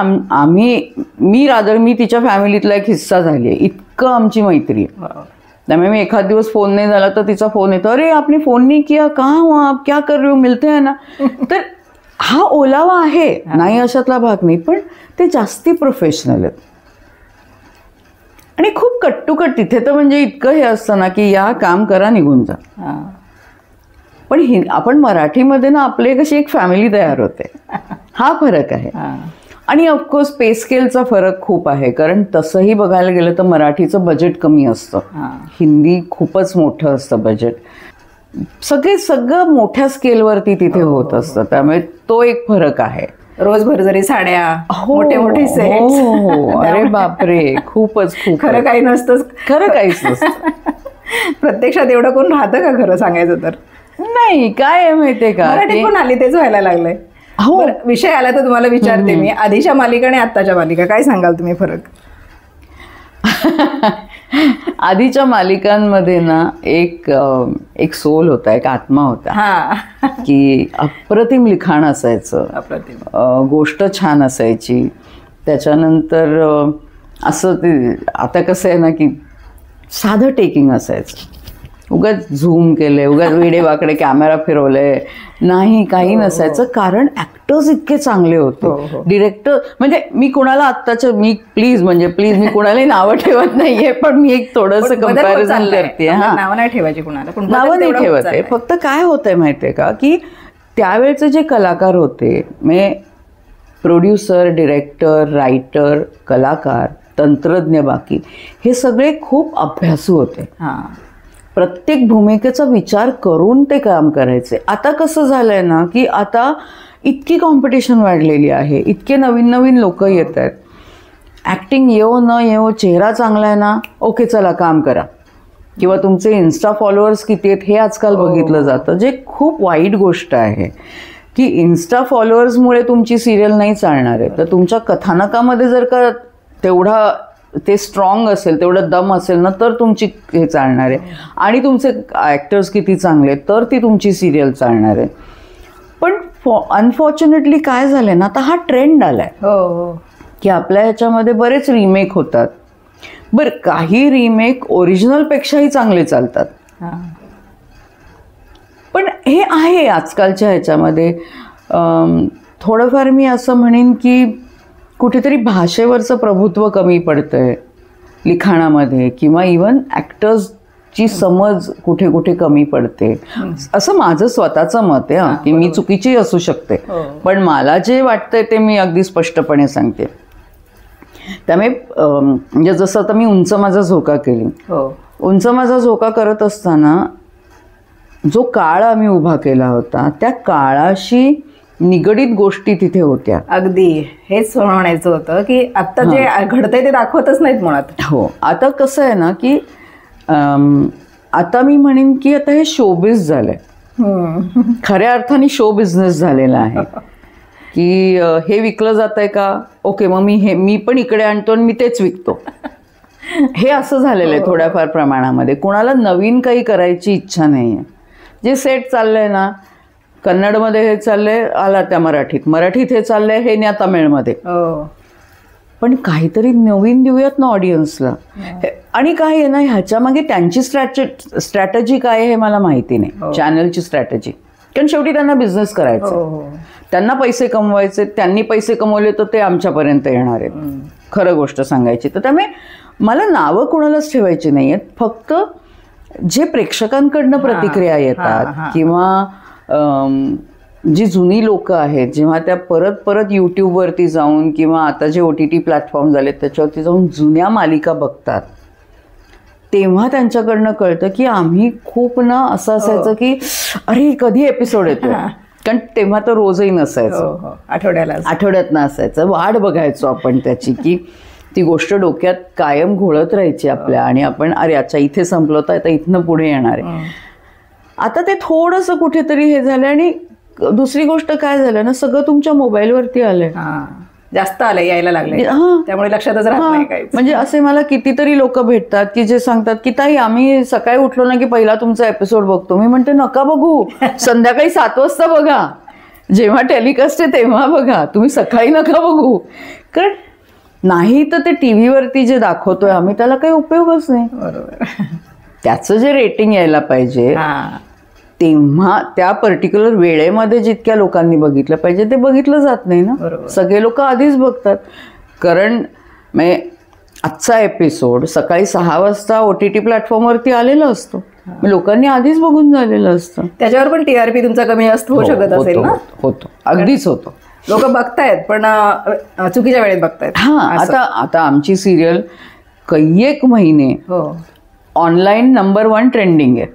मी तिच्या फॅमिलीतला एक हिस्सा झाली आहे, इतकं आमची मैत्री आहे. त्यामुळे मी एखाद दिवस फोन नाही झाला तर तिचा फोन येतो, अरे आपने फोन नहीं किया, कहाँ हो आप, क्या कर रहे हो, मिलते हैं ना. तर हा ओलावा आहे, नाही अशातला भाग नाही, पण ते जास्ती प्रोफेशनल आहेत आणि खूप कट्टुकट. तिथे तर म्हणजे इतकं हे असतं ना की या काम करा, निघून जा. पण आपण मराठीमध्ये ना आपले कशी एक फॅमिली तयार होते, हा फरक आहे. आणि ऑफकोर्स पे स्केलचा फरक खूप आहे, कारण तसंही बघायला गेलं तर मराठीचं बजेट कमी असतं, हिंदी खूपच मोठं असतं बजेट. सगळं मोठ्या स्केलवरती तिथे होत असतं, त्यामुळे तो एक फरक आहे. रोज भरजरी साड्या, मोठे मोठे सेट्स. हो, अरे बापरे, खूप खरं काही नसतं, खरं काहीच नसतं. प्रत्यक्षात एवढं कोण राहतं का खरं सांगायचं तर? नाही, काय आहे माहितीये का, मराठी पण आली तेच व्हायला लागलंय. हो, विषय आला तर तुम्हाला विचारते मी, आधीच्या मालिका आणि आत्ताच्या मालिका काय सांगाल तुम्ही फरक? आधीच्या मालिकांमध्ये ना एक सोल होता, एक आत्मा होता, की अप्रतिम लिखाण असायचं, गोष्ट छान असायची. त्याच्यानंतर असं ते आता कसं आहे ना की साधं टेकिंग असायचं, उगाच झूम केले, उगाच वेडे वाकडे कॅमेरा फिरवले, नाही काही नसायचं. कारण ऍक्टर्स इतके चांगले होते, डिरेक्टर म्हणजे मी कुणालाही नावं ठेवत नाहीये, पण मी एक थोडंसं कंपॅरिझन करते. नावं नाही ठेवायची कुणाला, नावं नाही ठेवत आहे. फक्त काय होतंय माहितीये का, की त्यावेळेचे जे कलाकार होते, म्हणजे प्रोड्युसर, डिरेक्टर, रायटर, कलाकार, तंत्रज्ञ, बाकी हे सगळे खूप अभ्यासू होते. प्रत्येक भूमिकेचा विचार करून ते काम करायचे. आता कसं झालंय ना की आता इतकी कॉम्पिटिशन वाढलेली आहे, इतके नवीन नवीन लोक येत आहेत. ॲक्टिंग येवो न येवो, चेहरा चांगला आहे ना, ओके चला काम करा, किंवा तुमचे इन्स्टा फॉलोअर्स किती आहेत हे आजकाल बघितलं जातं, जे खूप वाईट गोष्ट आहे. की इन्स्टा फॉलोअर्समुळे तुमची सिरियल नाही चालणार आहे, तर तुमच्या कथानकामध्ये जर का तेवढा ते स्ट्रॉंग असेल, तेवढं दम असेल ना, तर तुमची हे चालणार आहे. आणि तुमचे ॲक्टर्स किती चांगले तर ती तुमची सिरियल चालणार आहे. पण अनफॉर्च्युनेटली काय झालंय ना, आता हा ट्रेंड आलाय की आपल्या ह्याच्यामध्ये बरेच रिमेक होतात. बरं, काही रिमेक ओरिजिनलपेक्षाही चांगले चालतात, पण हे आहे आजकालच्या ह्याच्यामध्ये. थोडंफार मी असं म्हणेन की कुठेतरी भाषेवरचं प्रभुत्व कमी पडतंय लिखाणामध्ये, किंवा इवन ॲक्टर्सची समज कुठे कुठे कमी पडते, असं माझं स्वतःचं मत आहे. की मी चुकीची असू शकते, पण मला जे वाटतंय ते मी अगदी स्पष्टपणे सांगते. त्यामुळे म्हणजे जसं आता मी उंच माझा झोका केली, उंच माझा झोका करत असताना जो काळ आम्ही उभा केला होता, त्या काळाशी निगडीत गोष्टी तिथे होत्या. अगदी हेच म्हणायचं होतं की आता जे घडतंय ते दाखवतच नाहीत मुळात. हो, आता कसं आहे ना की आता मी म्हणेन की आता हे शोबिझ झालंय, खऱ्या अर्थाने शो बिझनेस झालेला आहे. की हे विकलं जात आहे का, ओके मग मी पण इकडे आणतो आणि मी तेच विकतो, हे असं झालेलं आहे थोड्याफार प्रमाणामध्ये. कोणाला नवीन काही करायची इच्छा नाही आहे. जे सेट चाललंय ना, कन्नडमध्ये हे चाललंय, आला त्या मराठीत हे चाललंय, हे न्या तमिळमध्ये, पण काहीतरी नवीन देऊयात ना ऑडियन्सला. आणि काय आहे ना, ह्याच्या मागे त्यांची स्ट्रॅटेजी काय आहे हे मला माहिती नाही, चॅनलची स्ट्रॅटेजी. कारण शेवटी त्यांना बिझनेस करायचा, त्यांना पैसे कमवायचे, त्यांनी पैसे कमवले तर ते आमच्यापर्यंत येणार आहेत, खरं गोष्ट सांगायची. तर त्यामुळे मला नावं कुणालाच ठेवायची नाही आहेत, फक्त जे प्रेक्षकांकडनं प्रतिक्रिया येतात, किंवा जी जुनी लोक आहेत, जेव्हा त्या परत परत यूट्यूबवरती जाऊन, किंवा आता जे OTT प्लॅटफॉर्म झालेत त्याच्यावरती जाऊन जुन्या मालिका बघतात, तेव्हा त्यांच्याकडनं कळतं की आम्ही खूप ना असं असायचं की अरे कधी एपिसोड येतो, कारण तेव्हा तर रोजही नसायचं, आठवड्यात असायचं. वाट बघायचो आपण त्याची, की ती गोष्ट डोक्यात कायम घोळत राहायची आपल्या, आणि आपण अरे अच्छा इथे संपलं तर आता इथनं पुढे येणार आहे. आता ते थोडंसं कुठेतरी हे झालं. आणि दुसरी गोष्ट काय झालं ना, सगळं तुमच्या मोबाईलवरती आलंय, जास्त आलंय, यायला लागले, त्यामुळे लक्षातच राहत नाही काही. म्हणजे असे मला कितीतरी लोक भेटतात की जे सांगतात की ताई आम्ही सकाळी उठलो ना की पहिला तुमचा एपिसोड बघतो. मी म्हणते नका बघू, संध्याकाळी 7 वाजता बघा, जेव्हा टेलिकास्ट आहे तेव्हा बघा, तुम्ही सकाळी नका बघू. कारण नाही तर ते टीव्हीवरती जे दाखवतोय आम्ही त्याला काही उपयोगच नाही. बरोबर. त्याचं जे रेटिंग यायला पाहिजे तेव्हा त्या पर्टिक्युलर वेळेमध्ये जितक्या लोकांनी बघितलं पाहिजे ते बघितलं जात नाही ना. सगळे लोक आधीच बघतात. कारण म्हणजे आजचा एपिसोड सकाळी 6 वाजता OTT प्लॅटफॉर्मवरती आलेला असतो. लोकांनी आधीच बघून झालेलं असतं. त्याच्यावर पण TRP तुमचा कमी जास्त होऊ शकत असेल ना. होतो, अगदीच होतो. लोक बघतायत पण चुकीच्या वेळेत बघतायत. आता आमची सिरियल कैक महिने ऑनलाईन नंबर 1 ट्रेंडिंग आहे.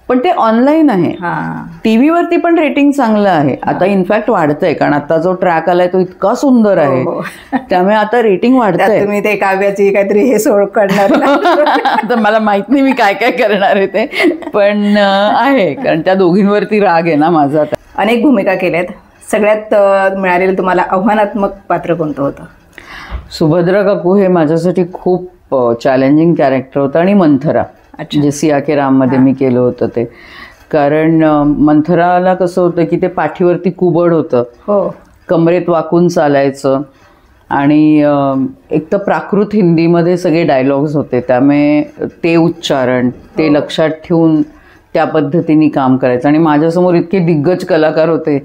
पण ते ऑनलाईन आहे. TV वरती पण रेटिंग चांगलं आहे. आता इनफॅक्ट वाढतंय, कारण आता जो ट्रॅक आलाय तो इतका सुंदर आहे. त्यामुळे आता रेटिंग वाढतंय. तुम्ही ते काव्याची काहीतरी हे सोड करणार. आता मला माहित नाही मी काय काय करणार आहे ते, पण आहे, कारण त्या दोघींवरती राग आहे ना माझा. अनेक भूमिका केल्यात. सगळ्यात मिळालेलं तुम्हाला आव्हानात्मक पात्र कोणतं होतं? सुभद्रा काकू हे माझ्यासाठी खूप चॅलेंजिंग कॅरेक्टर होतं. आणि मंथरा जे सिया के राममध्ये मी केलं होतं ते. कारण मंथराला कसं होतं की ते पाठीवरती कुबड होतं, कमरेत वाकून चालायचं, आणि एक तर प्राकृत हिंदीमध्ये सगळे डायलॉग्स होते, त्यामुळे ते उच्चारण ते लक्षात ठेवून त्या पद्धतीने काम करायचं. आणि माझ्यासमोर इतके दिग्गज कलाकार होते,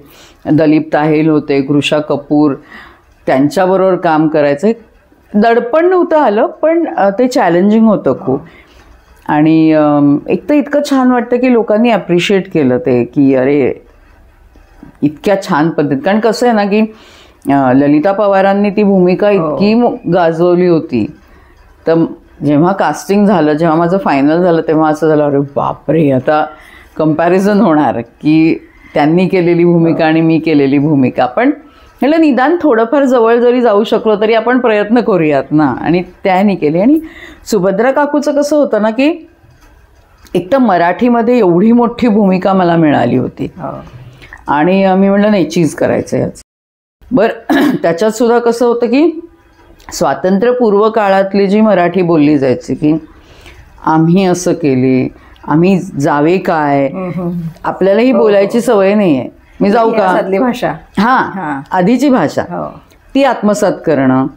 दलीप ताहेल होते, कृषा कपूर, त्यांच्याबरोबर काम करायचं. दडपण नव्हतं आलं, पण ते चॅलेंजिंग होतं खूप. आणि एक तर इतकं छान वाटतं की लोकांनी ॲप्रिशिएट केलं ते, की अरे इतक्या छान पद्धत. कारण कसं आहे ना की ललिता पवारांनी ती भूमिका इतकी गाजवली होती. तर जेव्हा कास्टिंग झालं, जेव्हा माझं फायनल झालं, तेव्हा असं झालं अरे बापरे, आता कम्पॅरिझन होणार की त्यांनी केलेली भूमिका आणि मी केलेली भूमिका. पण म्हटलं निदान थोडंफार जवळ जरी जाऊ शकलो तरी आपण प्रयत्न करूयात ना, आणि त्याने केले. आणि सुभद्रा काकूचं कसं होतं ना की एक तर मराठीमध्ये एवढी मोठी भूमिका मला मिळाली होती, आणि मी म्हटलं नाही चीज करायचं याचं. बरं, त्याच्यात सुद्धा कसं होतं की स्वातंत्र्यपूर्व काळातली जी मराठी बोलली जायची की आम्ही असं केले, आम्ही जावे काय, आपल्याला ही बोलायची सवय नाही आहे, मी जाऊ का, आधली भाषा, आधीची भाषा ती आत्मसात करणं.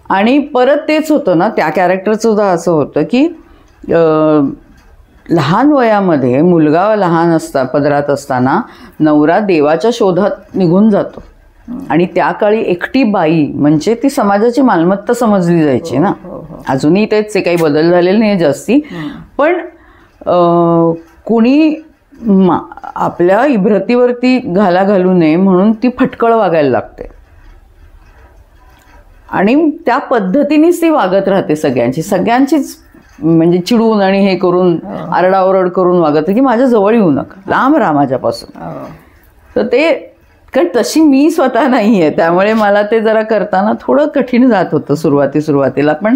आणि परत तेच होतं ना, त्या कॅरेक्टरचं सुद्धा असं होतं की लहान वयामध्ये मुलगा लहान पदरात असताना नवरा देवाच्या शोधात निघून जातो, आणि त्या काळी एकटी बाई म्हणजे ती समाजाची मालमत्ता समजली जायची ना. अजूनही तेच, काही बदल झालेले नाही जास्ती, पण कुणी आपल्या इब्रतीवरती घाला घालू नये म्हणून ती फटकळ वागायला लागते, आणि त्या पद्धतीनेच ती वागत राहते सगळ्यांचीच म्हणजे चिडून आणि हे करून आरडाओरड करून वागत की माझ्या जवळ येऊ नका, लांब राहा माझ्यापासून. तर ते कारण तशी मी स्वतः नाही आहे, त्यामुळे मला ते जरा करताना थोडं कठीण जात होतं सुरुवातीला. पण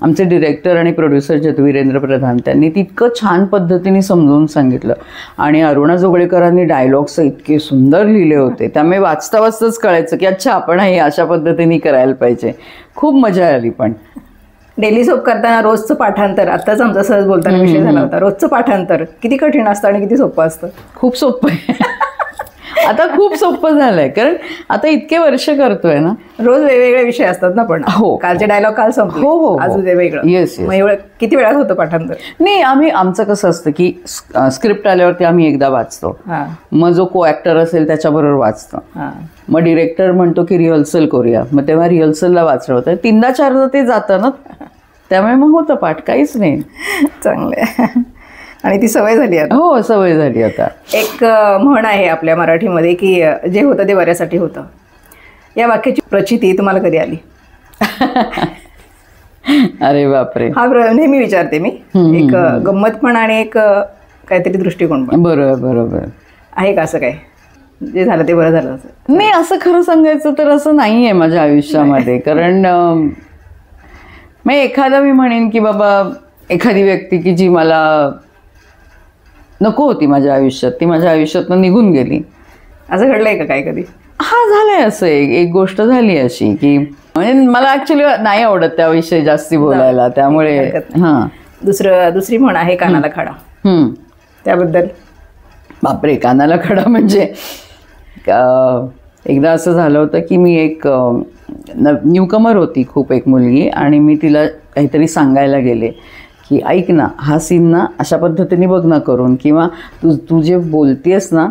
आमचे डिरेक्टर आणि प्रोड्युसर वीरेंद्र प्रधान त्यांनी ती इतकं छान पद्धतीने समजावून सांगितलं, आणि अरुणा जोगळेकरांनी डायलॉग्स इतके सुंदर लिहिले होते, त्यामुळे वाचताच कळायचं की अच्छा आपण हे अशा पद्धतीने करायला पाहिजे. खूप मजा आली. पण डेली सोप करताना रोजचं पाठांतर, आत्ताच आमचा सहज बोलताना विषय झाला होता, रोजचं पाठांतर किती कठीण असतं आणि किती सोपं असतं? खूप सोपं आहे. आता खूप सोपं झालंय, कारण आता इतके वर्ष करतोय ना. रोज वेगवेगळे विषय असतात ना. पण कालचे डायलॉग काल संपले, आज वेगळं. येस. किती वेळात होतं पाठांतर? नाही, आमचं कसं असतं की स्क्रिप्ट आल्यावरती आम्ही एकदा वाचतो, मग जो को ॲक्टर असेल त्याच्याबरोबर वाचतो, मग डिरेक्टर म्हणतो की रिहर्सल करूया, मग तेव्हा रिहर्सलला वाचलं होतं. 3दा-4दा ते जातं ना, त्यामुळे मग होतं पाठ, काहीच नाही. चांगलं. आणि ती सवय झाली आता. हो, सवय झाली आता. एक म्हण आहे आपल्या मराठीमध्ये की जे होतं ते बऱ्यासाठी होतं. या वाक्याची प्रचिती तुम्हाला कधी आली? अरे बापरे, हा नेहमी विचारते मी. एक गंमत पण आणि एक काहीतरी दृष्टिकोन पण. बरोबर आहे का असं काय जे झालं ते बरं झालं? नाही, असं खरं सांगायचं तर असं नाही आहे माझ्या आयुष्यामध्ये. कारण एखादा मी म्हणेन की बाबा एखादी व्यक्ती की जी मला नको होती माझ्या आयुष्यात, ती माझ्या आयुष्यातनं निघून गेली. असं घडलंय का काय कधी? हा, झालंय असं. एक गोष्ट झाली अशी की म्हणजे मला ऍक्च्युली नाही आवडत त्याविषयी जास्ती बोलायला, त्यामुळे. दुसरी म्हण आहे कानाला खडा. त्याबद्दल? बापरे, कानाला खडा म्हणजे एकदा असं झालं होतं की मी एक न्यूकमर होती खूप, एक मुलगी, आणि मी तिला काहीतरी सांगायला गेले की ऐक ना, हा सीन ना अशा पद्धतीने बघ ना करून, किंवा तू जे बोलतेस ना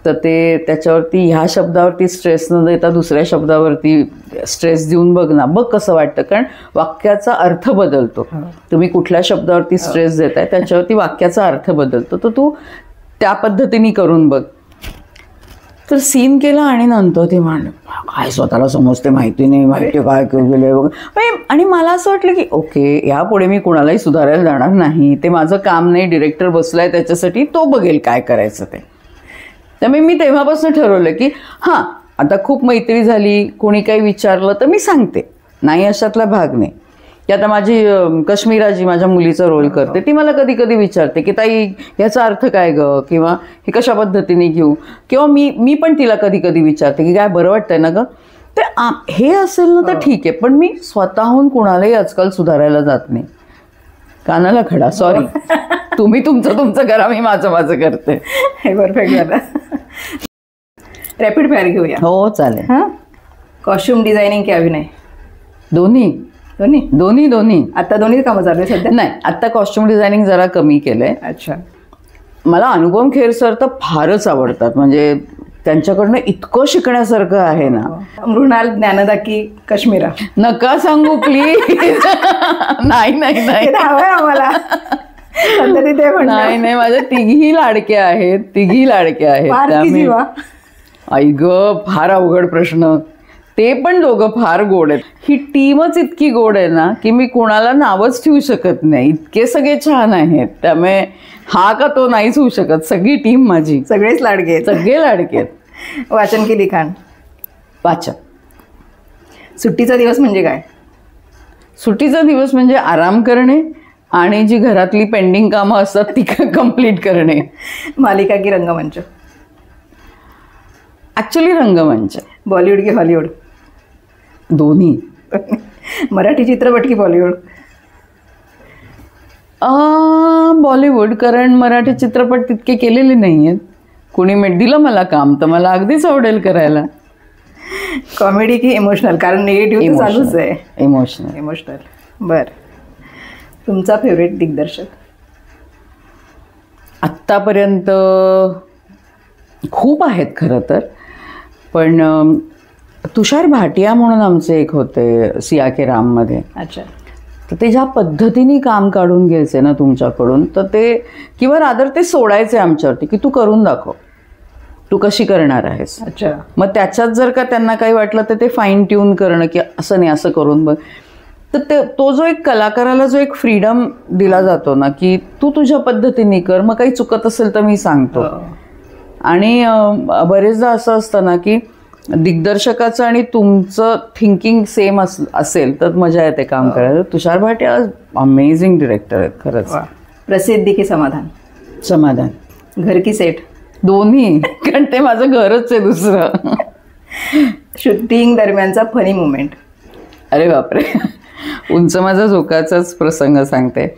तर ते त्याच्यावरती ह्या शब्दावरती स्ट्रेस न देता दुसऱ्या शब्दावरती स्ट्रेस देऊन बघ ना, बघ कसं वाटतं. कारण वाक्याचा अर्थ बदलतो. तुम्ही कुठल्या शब्दावरती स्ट्रेस देताय त्याच्यावरती वाक्याचा अर्थ बदलतो, तर तू त्या पद्धतीने करून बघ. तर सीन केला आणि नंतर ते म्हणलं काय स्वतःला समजते माहिती नाही, माहिती काय केलं वगैरे. आणि मला असं वाटलं की ओके, यापुढे मी कुणालाही सुधारायला जाणार नाही, ते माझं काम नाही, डिरेक्टर बसलाय त्याच्यासाठी, तो बघेल काय करायचं ते. त्यामुळे मी तेव्हापासून ठरवलं की हां, आता खूप मैत्री झाली, कोणी काही विचारलं तर मी सांगते, नाही अशातला भाग नाही. की आता माझी कश्मीराजी माझ्या मुलीचा रोल करते, ती मला कधी कधी विचारते की ताई ह्याचा अर्थ काय ग, किंवा हे कशा पद्धतीने घेऊ, किंवा मी पण तिला कधी कधी विचारते की काय बरं वाटतंय ना ग. ते हे असेल ना तर ठीक आहे, पण मी स्वतःहून कुणालाही आजकाल सुधारायला जात नाही. कानाला खडा, सॉरी. तुम्ही तुमचं करा, मी माझं करते. हे परफेक्ट झालं. रॅपिड फायर घेऊया. हो चालेल. हां, कॉस्ट्युम डिझायनिंग की अभिनय? दोन्ही. आता दोन्ही कामं चालू आहे सध्या? नाही, आता कॉस्ट्युम डिझायनिंग जरा कमी केलंय. अच्छा. मला अनुपम खेर सर तर फारच आवडतात, म्हणजे त्यांच्याकडनं इतकं शिकण्यासारखं आहे ना. मृणाल, ज्ञानदा की कश्मीरा? नका सांगू प्लीज. नाही आम्हाला नाही, माझ्या तिघी लाडक्या आहेत. आई ग, फार अवघड प्रश्न. ते पण दोघं फार गोड आहेत. ही टीमच इतकी गोड आहे ना की मी कोणाला नावच ठेवू शकत नाही, इतके सगळे छान आहेत. त्यामुळे हा का तो नाहीच होऊ शकत. सगळी टीम माझी, सगळेच लाडके आहेत. सगळे लाडके आहेत. वाचन की लिखाण? वाचन. सुट्टीचा दिवस म्हणजे काय? सुट्टीचा दिवस म्हणजे आराम करणे आणि जी घरातली पेंडिंग कामं असतात ती कंप्लीट करणे. मालिका की रंगमंच? ॲक्च्युली रंगमंच. बॉलिवूड की हॉलिवूड? दोन्ही. मराठी चित्रपट की बॉलिवूड? बॉलिवूड, कारण मराठी चित्रपट तितके केलेले नाही आहेत. कुणी दिलं मला काम तर मला अगदीच आवडेल करायला. कॉमेडी की इमोशनल? कारण निगेटिव्ह चालूच आहे. इमोशनल. बरं, तुमचा फेवरेट दिग्दर्शक? आत्तापर्यंत खूप आहेत खरं तर, पण तुषार भाटिया म्हणून आमचे एक होते सिया के राममध्ये. अच्छा. तर ते ज्या पद्धतीने काम काढून घ्यायचे ना तुमच्याकडून, तर ते, किंवा रादर ते सोडायचे आमच्यावरती की तू करून दाखव, तू कशी करणार आहेस. अच्छा. मग त्याच्यात जर का त्यांना काही वाटलं तर ते फाईन ट्यून करणं की असं नाही असं करून बघ. तर तो जो एक कलाकाराला जो एक फ्रीडम दिला जातो ना की तू तुझ्या पद्धतीने कर, मग काही चुकत असेल तर मी सांगतो. आणि बरेचदा असं असतं ना की दिग्दर्शकाचं आणि तुमचं थिंकिंग सेम असेल तर मजा येते काम करायला. तुषार भाटिया अमेझिंग डिरेक्टर आहेत खरंच. प्रसिद्धी की समाधान? समाधान. घर की सेट? दोन्ही, कारण ते माझं घरच आहे दुसरं. शूटिंग दरम्यानचा फनी मुमेंट? अरे बापरे, उंच माझा झोकाचाच प्रसंग सांगते.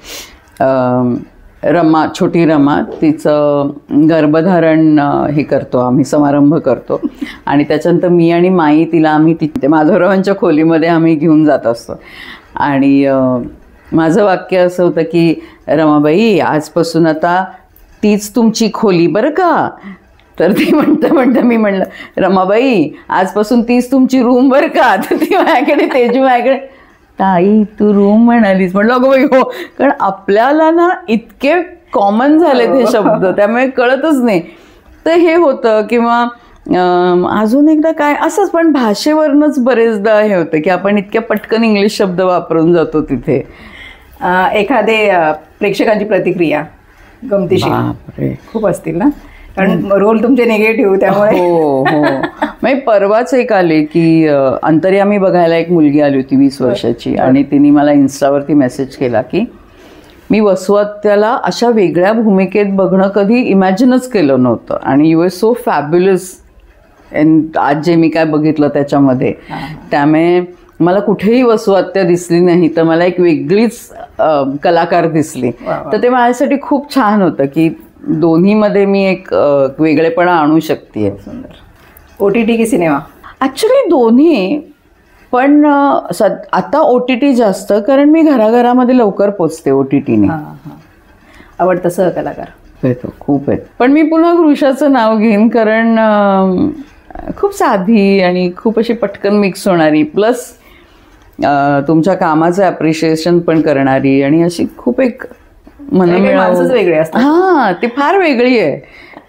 छोटी रमा, तिचं गर्भधारण हे करतो आम्ही, समारंभ करतो, आणि त्याच्यानंतर मी आणि माई तिला आम्ही माधवरावांच्या खोलीमध्ये आम्ही घेऊन जात असतो. आणि माझं वाक्य असं होतं की रमाबाई, आजपासून आता तीच तुमची खोली बरं का. तर ती म्हणतं मी म्हणलं रमाबाई, आजपासून तीच तुमची रूम बरं का. तर ती माझ्याकडे, तेजू माझ्याकडे, ताई तू रूम म्हणालीस. म्हटलं अगं बाई हो, कारण आपल्याला ना इतके कॉमन झालेत हे शब्द, त्यामुळे कळतच नाही. तर हे होतं. किंवा अजून एकदा काय असंच, पण भाषेवरनंच बरेचदा हे होतं की आपण इतक्या पटकन इंग्लिश शब्द वापरून जातो तिथे. एखादे प्रेक्षकांची प्रतिक्रिया गमतीशीर खूप असतील ना, कारण रोल तुमचे निगेटिव्ह, त्यामुळे. हो. म्हणजे परवाच एक आले की अंतर्यामी बघायला एक मुलगी आली होती 20 वर्षाची, आणि तिने मला इन्स्टावरती मेसेज केला की मी वसुहत्याला अशा वेगळ्या भूमिकेत बघणं कधी इमॅजिनच केलं नव्हतं, आणि यू आर सो फॅब्युलस. आज जे मी काय बघितलं त्याच्यामध्ये, त्यामुळे मला कुठेही वसुहत्या दिसली नाही, तर मला एक वेगळीच कलाकार दिसली. तर ते माझ्यासाठी खूप छान होतं की दोन्हीमध्ये मी एक वेगळेपणा आणू शकते. सुंदर. OTT की सिनेमा? ॲक्च्युली दोन्ही, पण आता OTT जास्त, कारण मी घराघरामध्ये लवकर पोचते OTTने. आवडतं सहकलाकार येतो खूप आहेत. पण मी पुन्हा वृषाचं नाव घेईन, कारण खूप साधी आणि खूप अशी पटकन मिक्स होणारी, प्लस तुमच्या कामाचं ॲप्रिशिएशन पण करणारी, आणि अशी खूप एक माणसंच वेगळे असतात. हां, ती फार वेगळी आहे.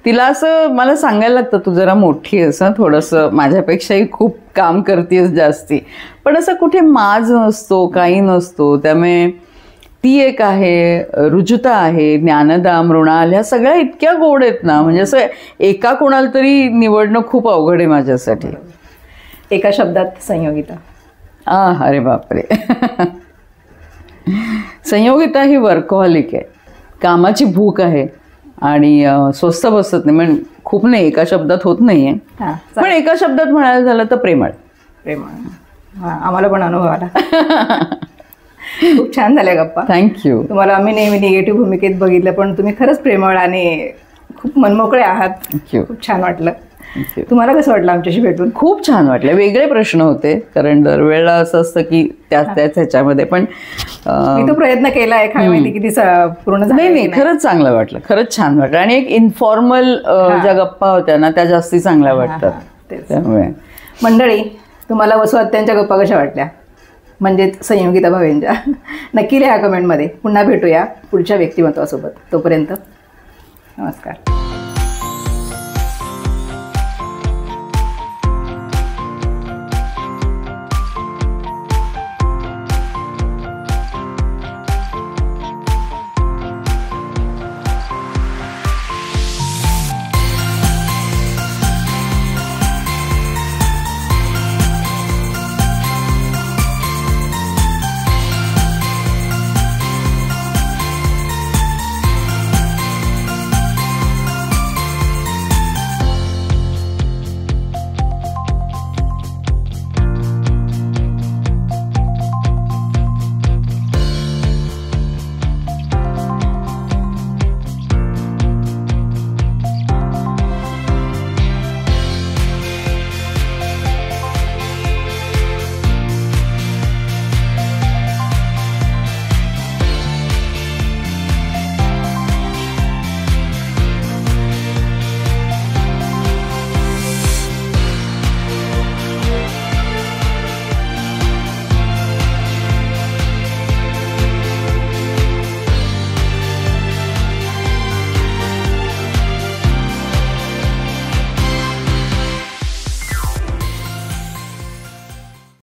तिला असं मला सांगायला लागतं, तू जरा मोठी आहेस ना, थोडंसं माझ्यापेक्षाही खूप काम करतेस जास्ती, पण असं कुठे माज नसतो, काही नसतो. त्यामुळे ती एक आहे, रुजुता आहे, ज्ञानदा, मृणाल, ह्या सगळ्या इतक्या गोड आहेत ना, म्हणजे असं एका कोणाला तरी निवडणं खूप अवघड आहे माझ्यासाठी. एका शब्दात संयोगिता. अरे बापरे. संयोगिता ही वर्कहॉलिक आहे, कामाची भूक आहे, आणि स्वस्त बसत नाही. म्हणजे खूप नाही, एका शब्दात होत नाहीये, पण एका शब्दात म्हणायला झालं तर प्रेमळ. आम्हाला पण अनुभव आला. खूप छान झाल्या गप्पा. थँक्यू. तुम्हाला आम्ही नेहमी निगेटिव्ह भूमिकेत बघितलं, पण तुम्ही खरंच प्रेमळ आणि खूप मनमोकळे आहात. थँक्यू. खूप छान वाटलं. तुम्हाला कसं वाटलं आमच्याशी भेटून? खूप छान वाटलं. वेगळे प्रश्न होते, कारण दरवेळेला असं असतं की त्याच ह्याच्यामध्ये, पण मी तो प्रयत्न केलाय, काय माहिती किती पूर्ण झालं. नाही, खरंच चांगलं वाटलं, खरंच छान वाटलं. आणि एक इन्फॉर्मल ज्या गप्पा होत्या ना, त्या जास्ती चांगल्या वाटतात. त्यामुळे मंडळी, तुम्हाला वसुहत्यांच्या गप्पा कशा वाटल्या, म्हणजेच संयोगिता भावेंच्या, नक्की लिहा कमेंटमध्ये. पुन्हा भेटूया पुढच्या व्यक्तिमत्वासोबत. तोपर्यंत नमस्कार.